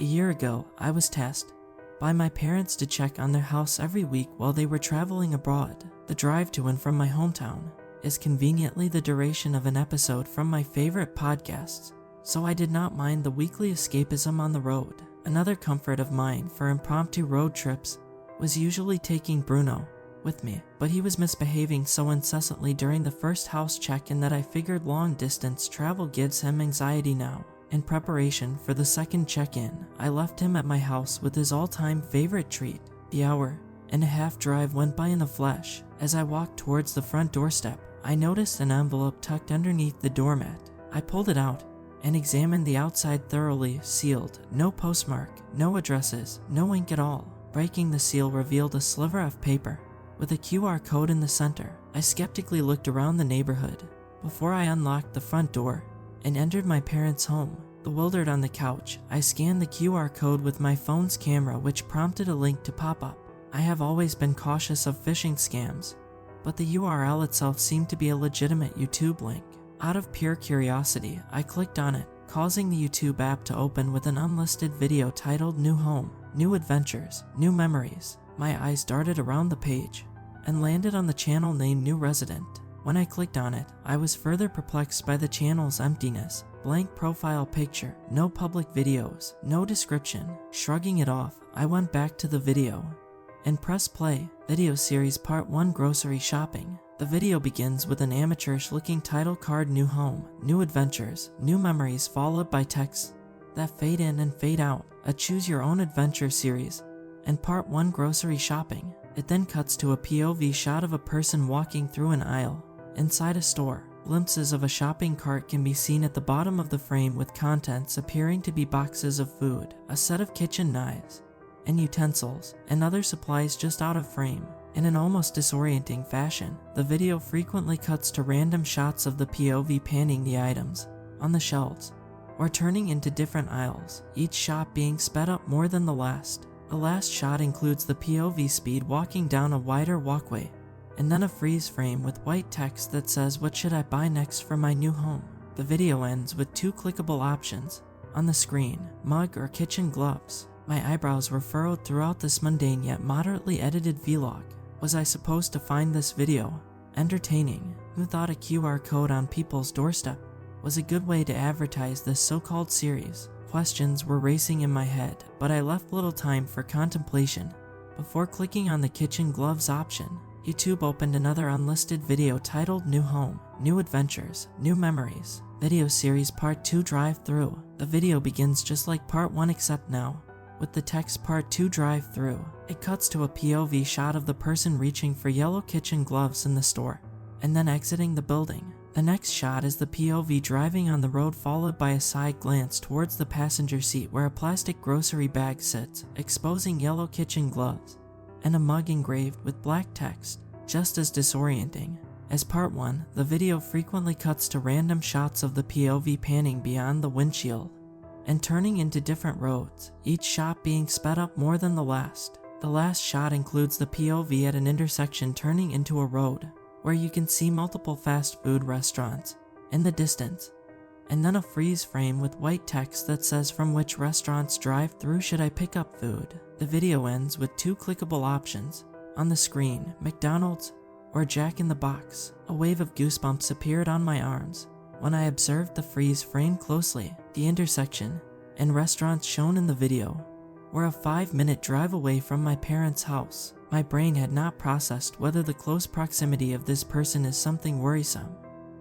A year ago, I was tasked by my parents to check on their house every week while they were traveling abroad. The drive to and from my hometown is conveniently the duration of an episode from my favorite podcasts, so I did not mind the weekly escapism on the road. Another comfort of mine for impromptu road trips was usually taking Bruno with me, but he was misbehaving so incessantly during the first house check-in that I figured long-distance travel gives him anxiety now. In preparation for the second check-in, I left him at my house with his all-time favorite treat. The hour-and-a-half drive went by in a flash. As I walked towards the front doorstep, I noticed an envelope tucked underneath the doormat. I pulled it out and examined the outside thoroughly, sealed. No postmark, no addresses, no ink at all. Breaking the seal revealed a sliver of paper with a QR code in the center. I skeptically looked around the neighborhood before I unlocked the front door and entered my parents' home. Bewildered on the couch, I scanned the QR code with my phone's camera, which prompted a link to pop up. I have always been cautious of phishing scams, but the URL itself seemed to be a legitimate YouTube link. Out of pure curiosity, I clicked on it, causing the YouTube app to open with an unlisted video titled New Home, New Adventures, New Memories. My eyes darted around the page and landed on the channel named New Resident. When I clicked on it, I was further perplexed by the channel's emptiness. Blank profile picture, no public videos, no description. Shrugging it off, I went back to the video and pressed play. Video series part 1, grocery shopping. The video begins with an amateurish looking title card, New Home, New Adventures, New Memories, followed by texts that fade in and fade out. A choose your own adventure series and part 1, grocery shopping. It then cuts to a POV shot of a person walking through an aisle inside a store. Glimpses of a shopping cart can be seen at the bottom of the frame, with contents appearing to be boxes of food, a set of kitchen knives and utensils, and other supplies just out of frame. In an almost disorienting fashion, the video frequently cuts to random shots of the POV panning the items on the shelves or turning into different aisles, each shot being sped up more than the last. The last shot includes the POV speed walking down a wider walkway, and then a freeze frame with white text that says, "What should I buy next for my new home?" The video ends with 2 clickable options on the screen: mug or kitchen gloves. My eyebrows were furrowed throughout this mundane yet moderately edited vlog. Was I supposed to find this video entertaining? Who thought a QR code on people's doorstep was a good way to advertise this so-called series? Questions were racing in my head, but I left little time for contemplation before clicking on the kitchen gloves option. YouTube opened another unlisted video titled New Home, New Adventures, New Memories. Video series part 2, drive-through. The video begins just like part 1 except now with the text part 2, drive-through. It cuts to a POV shot of the person reaching for yellow kitchen gloves in the store and then exiting the building. The next shot is the POV driving on the road, followed by a side glance towards the passenger seat where a plastic grocery bag sits, exposing yellow kitchen gloves and a mug engraved with black text. Just as disorienting as part 1, the video frequently cuts to random shots of the POV panning beyond the windshield and turning into different roads, each shot being sped up more than the last. The last shot includes the POV at an intersection turning into a road where you can see multiple fast food restaurants in the distance, and then a freeze frame with white text that says, "From which restaurants drive-through should I pick up food?" The video ends with 2 clickable options on the screen: McDonald's or Jack in the Box. A wave of goosebumps appeared on my arms when I observed the freeze frame closely. The intersection and restaurants shown in the video were a 5-minute drive away from my parents' house. My brain had not processed whether the close proximity of this person is something worrisome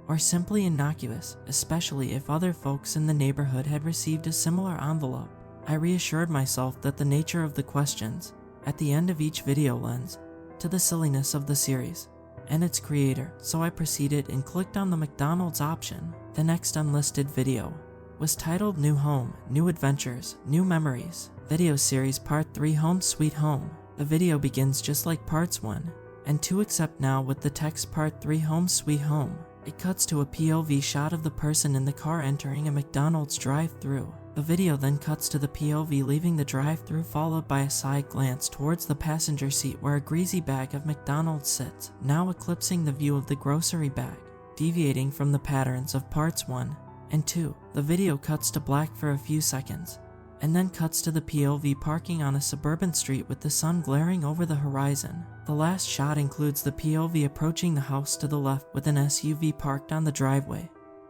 or simply innocuous, especially if other folks in the neighborhood had received a similar envelope. I reassured myself that the nature of the questions at the end of each video lends to the silliness of the series and its creator, so I proceeded and clicked on the McDonald's option. The next unlisted video was titled New Home, New Adventures, New Memories. Video series part 3, Home Sweet Home. The video begins just like parts 1 and 2 except now with the text part 3, Home Sweet Home. It cuts to a POV shot of the person in the car entering a McDonald's drive-thru. The video then cuts to the POV leaving the drive-thru, followed by a side glance towards the passenger seat where a greasy bag of McDonald's sits, now eclipsing the view of the grocery bag. Deviating from the patterns of parts 1 and 2, the video cuts to black for a few seconds and then cuts to the POV parking on a suburban street with the sun glaring over the horizon. The last shot includes the POV approaching the house to the left with an SUV parked on the driveway,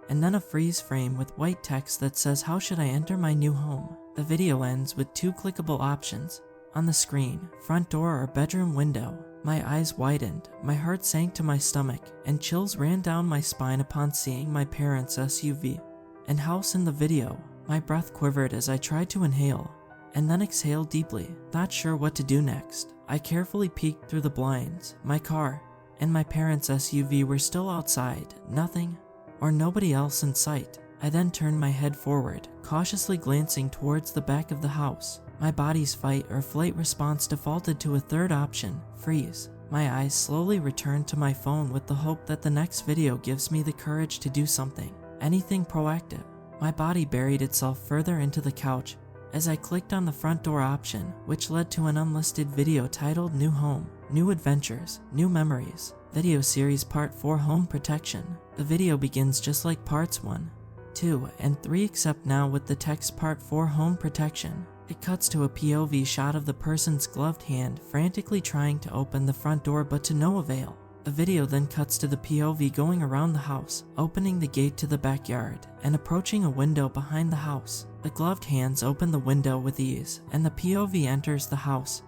and then a freeze frame with white text that says, "How should I enter my new home?" The video ends with 2 clickable options on the screen, front door or bedroom window. My eyes widened, my heart sank to my stomach, and chills ran down my spine upon seeing my parents' SUV and house in the video. My breath quivered as I tried to inhale, and then exhale deeply, not sure what to do next. I carefully peeked through the blinds. My car and my parents' SUV were still outside, nothing or nobody else in sight. I then turned my head forward, cautiously glancing towards the back of the house. My body's fight or flight response defaulted to a third option, freeze. My eyes slowly returned to my phone with the hope that the next video gives me the courage to do something, anything proactive. My body buried itself further into the couch as I clicked on the front door option, which led to an unlisted video titled New Home, New Adventures, New Memories, Video Series Part 4 Home Protection. The video begins just like parts 1, 2, and 3 except now with the text Part 4 Home Protection. It cuts to a POV shot of the person's gloved hand frantically trying to open the front door but to no avail. The video then cuts to the POV going around the house, opening the gate to the backyard, and approaching a window behind the house. The gloved hands open the window with ease, and the POV enters the house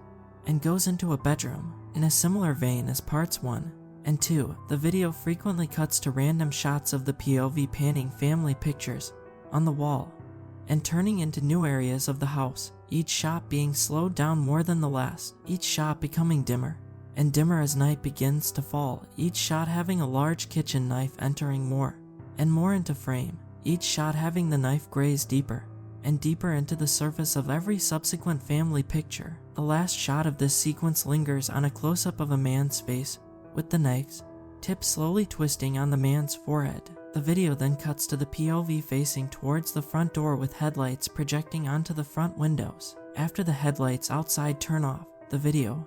and goes into a bedroom. In a similar vein as parts 1 and 2, the video frequently cuts to random shots of the POV panning family pictures on the wall and turning into new areas of the house, each shot being slowed down more than the last, each shot becoming dimmer and dimmer as night begins to fall, each shot having a large kitchen knife entering more and more into frame, each shot having the knife graze deeper and deeper into the surface of every subsequent family picture. The last shot of this sequence lingers on a close-up of a man's face, with the knife's tip slowly twisting on the man's forehead. The video then cuts to the POV facing towards the front door with headlights projecting onto the front windows. After the headlights outside turn off, the video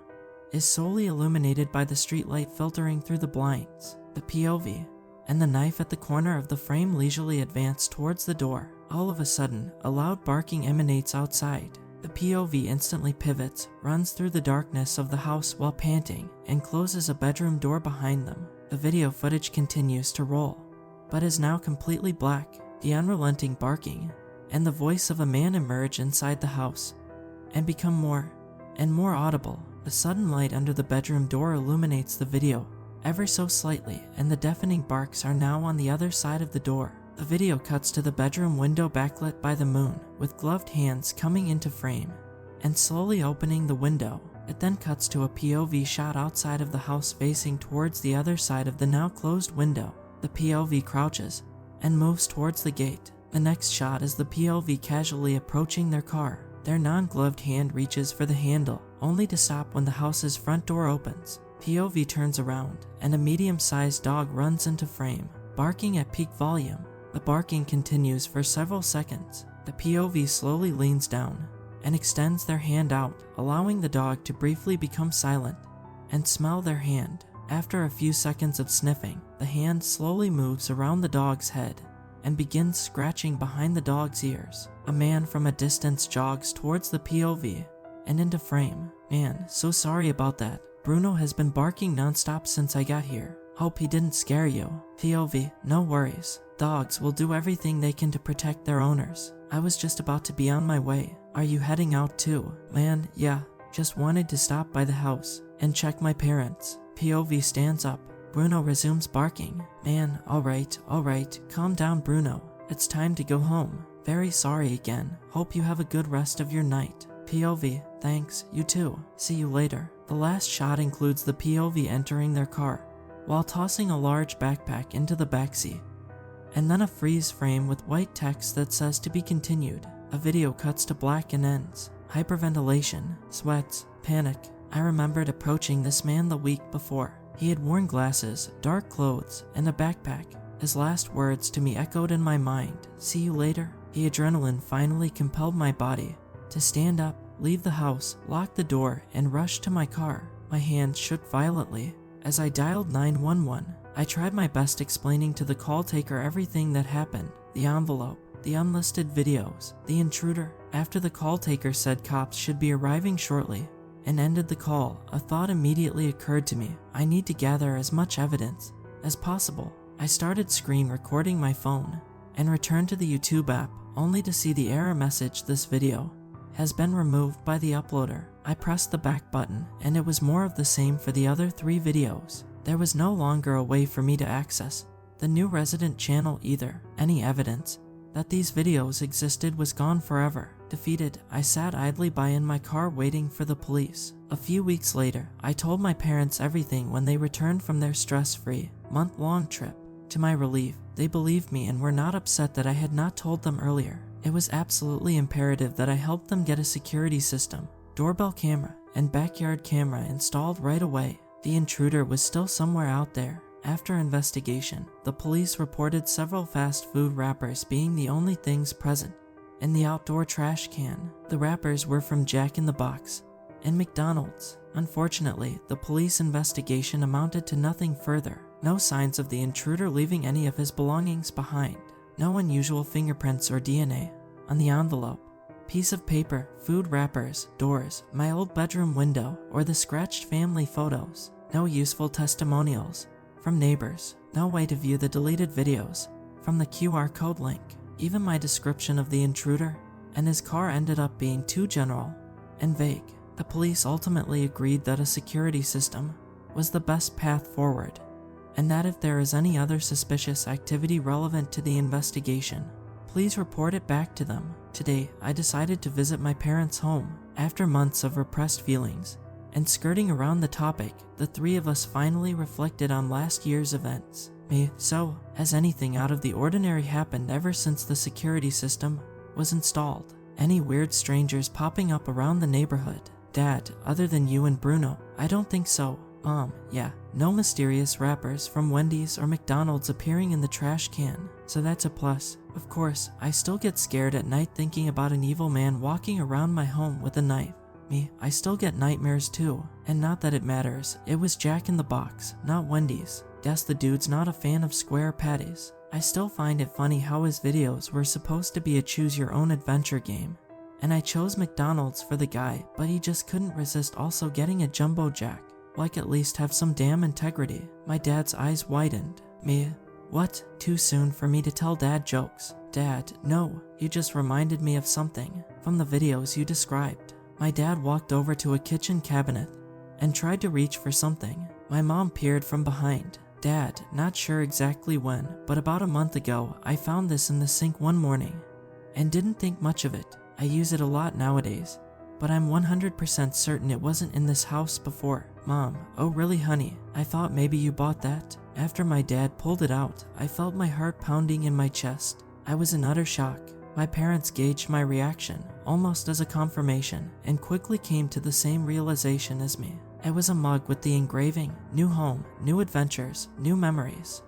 is solely illuminated by the streetlight filtering through the blinds. The POV and the knife at the corner of the frame leisurely advance towards the door. All of a sudden, a loud barking emanates outside. The POV instantly pivots, runs through the darkness of the house while panting, and closes a bedroom door behind them. The video footage continues to roll, but is now completely black. The unrelenting barking and the voice of a man emerge inside the house and become more and more audible. The sudden light under the bedroom door illuminates the video ever so slightly, and the deafening barks are now on the other side of the door. The video cuts to the bedroom window backlit by the moon, with gloved hands coming into frame and slowly opening the window. It then cuts to a POV shot outside of the house facing towards the other side of the now closed window. The POV crouches and moves towards the gate. The next shot is the POV casually approaching their car. Their non-gloved hand reaches for the handle, only to stop when the house's front door opens. POV turns around, and a medium-sized dog runs into frame, barking at peak volume. The barking continues for several seconds. The POV slowly leans down and extends their hand out, allowing the dog to briefly become silent and smell their hand. After a few seconds of sniffing, the hand slowly moves around the dog's head and begins scratching behind the dog's ears. A man from a distance jogs towards the POV and into frame. "Man, so sorry about that. Bruno has been barking nonstop since I got here. Hope he didn't scare you." POV, "No worries. Dogs will do everything they can to protect their owners. I was just about to be on my way. Are you heading out too?" "Man, yeah. Just wanted to stop by the house and check my parents." POV stands up. Bruno resumes barking. "Man, alright. Calm down, Bruno. It's time to go home. Very sorry again. Hope you have a good rest of your night." POV, "Thanks, you too. See you later." The last shot includes the POV entering their car while tossing a large backpack into the backseat, and then a freeze frame with white text that says "to be continued." A video cuts to black and ends. Hyperventilation, sweats, panic. I remembered approaching this man the week before. He had worn glasses, dark clothes, and a backpack. His last words to me echoed in my mind, "See you later." The adrenaline finally compelled my body to stand up, leave the house, lock the door, and rush to my car. My hands shook violently as I dialed 911. I tried my best explaining to the call taker everything that happened, the envelope, the unlisted videos, the intruder. After the call taker said cops should be arriving shortly and ended the call, a thought immediately occurred to me. I need to gather as much evidence as possible. I started screen recording my phone and returned to the YouTube app, only to see the error message, "This video has been removed by the uploader." I pressed the back button, and it was more of the same for the other 3 videos. There was no longer a way for me to access the new resident channel either. Any evidence that these videos existed was gone forever. Defeated, I sat idly by in my car waiting for the police. A few weeks later, I told my parents everything when they returned from their stress-free, month-long trip. To my relief, they believed me and were not upset that I had not told them earlier. It was absolutely imperative that I help them get a security system, doorbell camera, and backyard camera installed right away. The intruder was still somewhere out there. After investigation, the police reported several fast food wrappers being the only things present in the outdoor trash can. The wrappers were from Jack in the Box and McDonald's. Unfortunately, the police investigation amounted to nothing further. No signs of the intruder leaving any of his belongings behind. No unusual fingerprints or DNA on the envelope, piece of paper, food wrappers, doors, my old bedroom window, or the scratched family photos. No useful testimonials from neighbors. No way to view the deleted videos from the QR code link. Even my description of the intruder and his car ended up being too general and vague. The police ultimately agreed that a security system was the best path forward, and that if there is any other suspicious activity relevant to the investigation, please report it back to them. Today, I decided to visit my parents' home. After months of repressed feelings and skirting around the topic, the 3 of us finally reflected on last year's events. So, has anything out of the ordinary happened ever since the security system was installed? Any weird strangers popping up around the neighborhood? Dad, other than you and Bruno? I don't think so. Mom, yeah. No mysterious wrappers from Wendy's or McDonald's appearing in the trash can, so that's a plus. Of course, I still get scared at night thinking about an evil man walking around my home with a knife. I still get nightmares too, and not that it matters. It was Jack in the Box, not Wendy's. Guess the dude's not a fan of square patties. I still find it funny how his videos were supposed to be a choose-your-own-adventure game, and I chose McDonald's for the guy, but he just couldn't resist also getting a Jumbo Jack. Like, at least have some damn integrity. My dad's eyes widened. What? Too soon for me to tell dad jokes. Dad, no, you just reminded me of something from the videos you described. My dad walked over to a kitchen cabinet and tried to reach for something. My mom peered from behind. Dad, not sure exactly when, but about a month ago, I found this in the sink one morning and didn't think much of it. I use it a lot nowadays, but I'm 100% certain it wasn't in this house before. Mom, oh really honey, I thought maybe you bought that. After my dad pulled it out, I felt my heart pounding in my chest. I was in utter shock. My parents gauged my reaction, almost as a confirmation, and quickly came to the same realization as me. It was a mug with the engraving, "New home, new adventures, new memories."